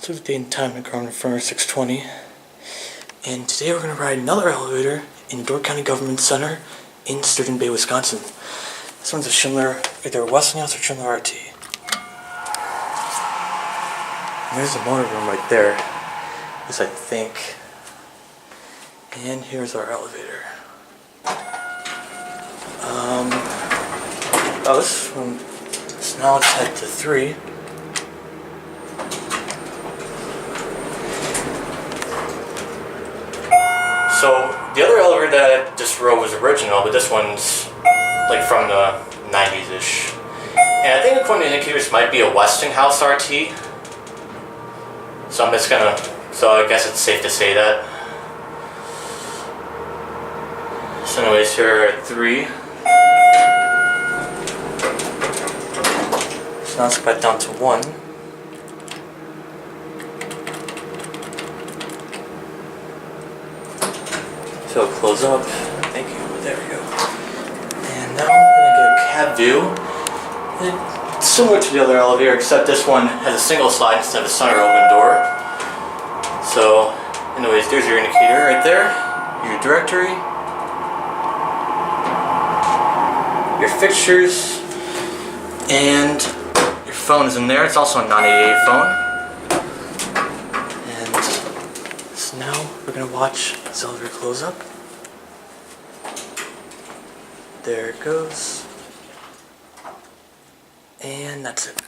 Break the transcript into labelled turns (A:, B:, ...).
A: So the date and time to ground Inferno 620. And today we're going to ride another elevator in Door County Government Center in Sturgeon Bay, Wisconsin. This one's a Schindler, either a Westinghouse or Schindler RT. And there's the motor room right there, this I think. And here's our elevator. This one, so now let's head to 3. So the other elevator that I just rode was original, but this one's like from the 90s-ish. And I think according to the indicators might be a Westinghouse RT. So I'm just gonna, so I guess it's safe to say that. So anyways, here are 3. So now let's go back down to 1. So it'll close up. Thank you. There we go. And now we're going to get a cab view. It's similar to the other elevator, except this one has a single slide instead of a center open door. So, anyways, there's your indicator right there. Your directory. Your fixtures. And your phone is in there. It's also a 988 phone. And so now we're going to watch this elevator close up. There it goes. And that's it.